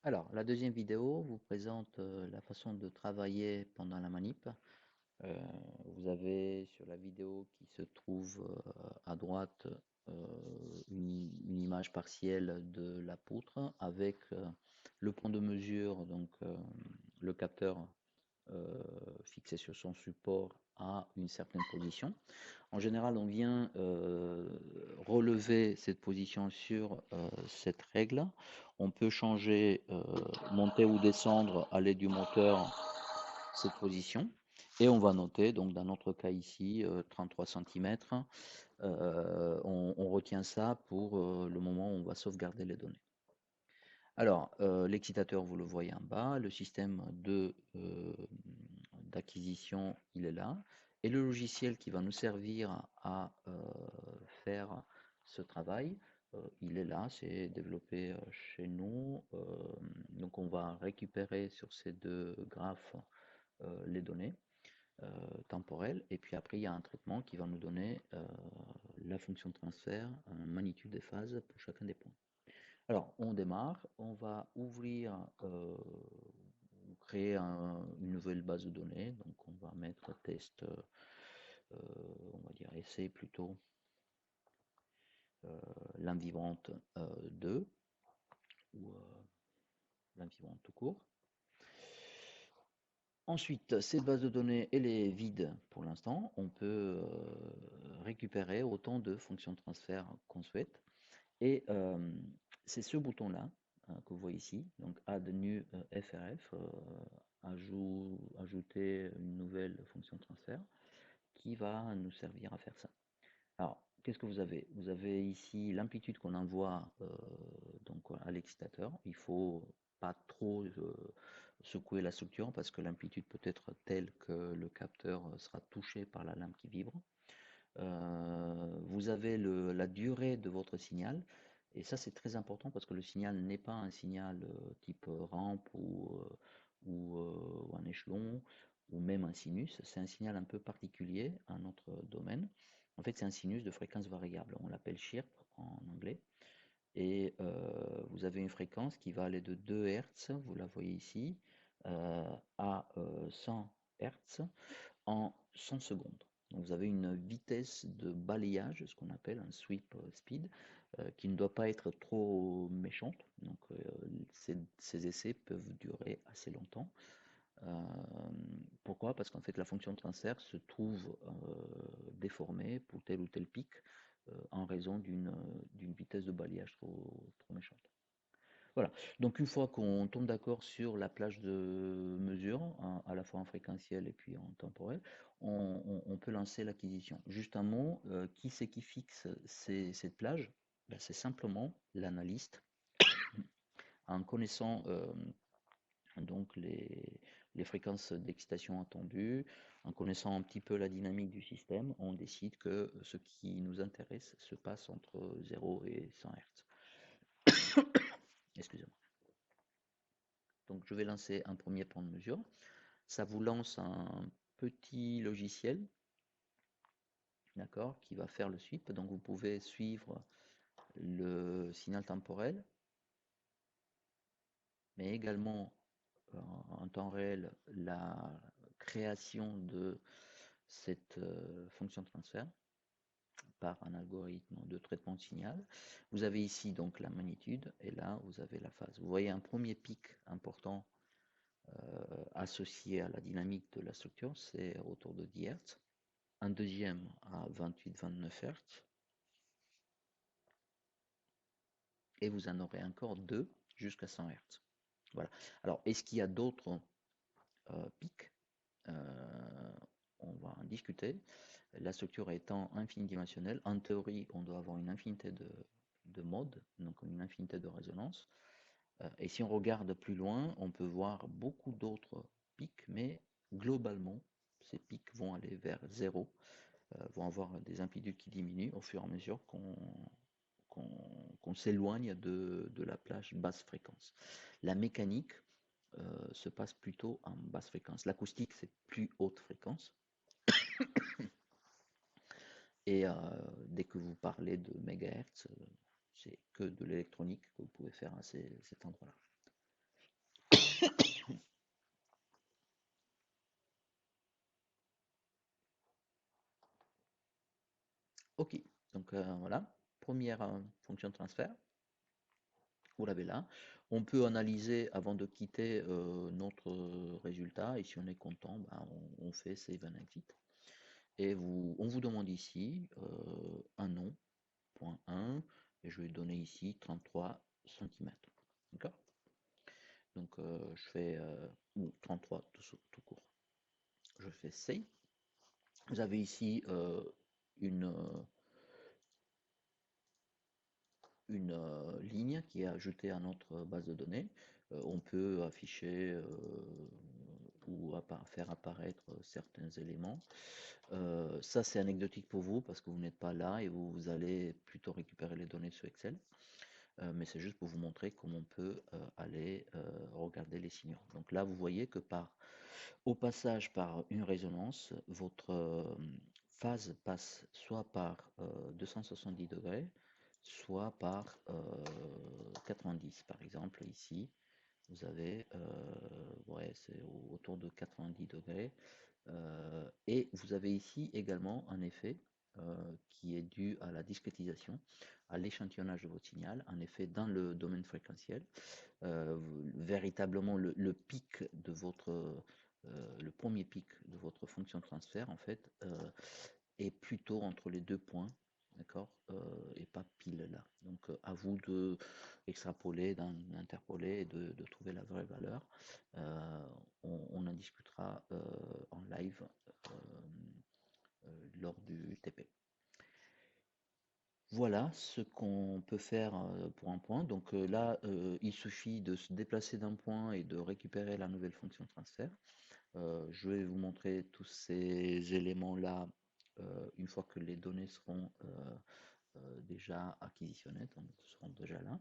Alors, la deuxième vidéo vous présente la façon de travailler pendant la manip. Euh, Vous avez sur la vidéo qui se trouve à droite une image partielle de la poutre avec le point de mesure, donc le capteur fixé sur son support à une certaine position. En général, on vient relever cette position sur cette règle. On peut changer, monter ou descendre à l'aide du moteur cette position. Et on va noter, donc dans notre cas ici, 33 cm. On retient ça pour le moment où on va sauvegarder les données. Alors, l'excitateur, vous le voyez en bas, le système d'acquisition, il est là, et le logiciel qui va nous servir à faire ce travail, il est là, c'est développé chez nous. Donc, on va récupérer sur ces deux graphes les données temporelles, et puis après, il y a un traitement qui va nous donner la fonction de transfert, magnitude des phases pour chacun des points. Alors, on démarre, on va ouvrir, créer une nouvelle base de données. Donc, on va mettre test, on va dire essai plutôt, l'âme vivante 2 ou l'âme vivante tout court. Ensuite, cette base de données, elle est vide pour l'instant. On peut récupérer autant de fonctions de transfert qu'on souhaite. Et c'est ce bouton-là que vous voyez ici, donc Add New FRF, ajouter une nouvelle fonction de transfert qui va nous servir à faire ça. Alors, qu'est-ce que vous avez? Vous avez ici l'amplitude qu'on envoie donc à l'excitateur. Il faut pas trop secouer la structure parce que l'amplitude peut être telle que le capteur sera touché par la lame qui vibre. Vous avez la durée de votre signal. Et ça, c'est très important parce que le signal n'est pas un signal type rampe ou un échelon ou même un sinus. C'est un signal un peu particulier à notre domaine. En fait, c'est un sinus de fréquence variable. On l'appelle chirp en anglais. Et vous avez une fréquence qui va aller de 2 Hz, vous la voyez ici, à 100 Hz en 100 secondes. Donc vous avez une vitesse de balayage, ce qu'on appelle un sweep speed, qui ne doit pas être trop méchante. Donc ces essais peuvent durer assez longtemps. Euh, Pourquoi? Parce qu'en fait la fonction de transfert se trouve déformée pour tel ou tel pic en raison d'une vitesse de balayage trop méchante. Voilà. Donc une fois qu'on tombe d'accord sur la plage de mesure, hein, à la fois en fréquentiel et puis en temporel, on peut lancer l'acquisition. Juste un mot, qui c'est qui fixe cette plage? Ben, c'est simplement l'analyste en connaissant donc les fréquences d'excitation attendues, en connaissant un petit peu la dynamique du système, on décide que ce qui nous intéresse se passe entre 0 et 100 Hz. Excusez-moi. Donc je vais lancer un premier point de mesure. Ça vous lance un petit logiciel, d'accord, qui va faire le sweep. Donc vous pouvez suivre le signal temporel, mais également en temps réel la création de cette fonction de transfert par un algorithme de traitement de signal. Vous avez ici donc la magnitude et là vous avez la phase. Vous voyez un premier pic important associé à la dynamique de la structure, c'est autour de 10 Hz. Un deuxième à 28-29 Hz. Et vous en aurez encore deux jusqu'à 100 Hz. Voilà. Alors, est-ce qu'il y a d'autres pics? On va en discuter. La structure étant infinidimensionnelle, en théorie, on doit avoir une infinité de modes, donc une infinité de résonances. Et si on regarde plus loin, on peut voir beaucoup d'autres pics, mais globalement, ces pics vont aller vers zéro, vont avoir des amplitudes qui diminuent au fur et à mesure qu'on s'éloigne de la plage basse fréquence. La mécanique se passe plutôt en basse fréquence. L'acoustique, c'est plus haute fréquence. Et dès que vous parlez de mégahertz, c'est que de l'électronique que vous pouvez faire à cet endroit-là. OK. Donc voilà, première fonction de transfert, vous l'avez là. On peut analyser avant de quitter notre résultat et si on est content, ben, on fait save and exit. Et on vous demande ici un nom, point 1, et je vais donner ici 33 centimètres. D'accord? Donc je fais, ou 33 tout court. Je fais save. Vous avez ici une, ligne qui est ajoutée à notre base de données. On peut afficher ou faire apparaître certains éléments. Ça, c'est anecdotique pour vous parce que vous n'êtes pas là et vous allez plutôt récupérer les données sur Excel. Mais c'est juste pour vous montrer comment on peut aller regarder les signaux. Donc là, vous voyez que au passage par une résonance, votre phase passe soit par 270 degrés, soit par 90. Par exemple, ici, vous avez, ouais, c'est autour de 90 degrés. Et vous avez ici également un effet qui est dû à la discrétisation, à l'échantillonnage de votre signal, un effet dans le domaine fréquentiel. Véritablement, le pic de le premier pic de votre fonction de transfert, en fait, est plutôt entre les deux points, d'accord, et pas pile là. Donc, à vous de extrapoler, d'interpoler et de trouver la vraie valeur. On en discutera en live lors du TP. Voilà ce qu'on peut faire pour un point. Donc là, il suffit de se déplacer d'un point et de récupérer la nouvelle fonction de transfert. Je vais vous montrer tous ces éléments-là une fois que les données seront déjà acquisitionnées, donc seront déjà là.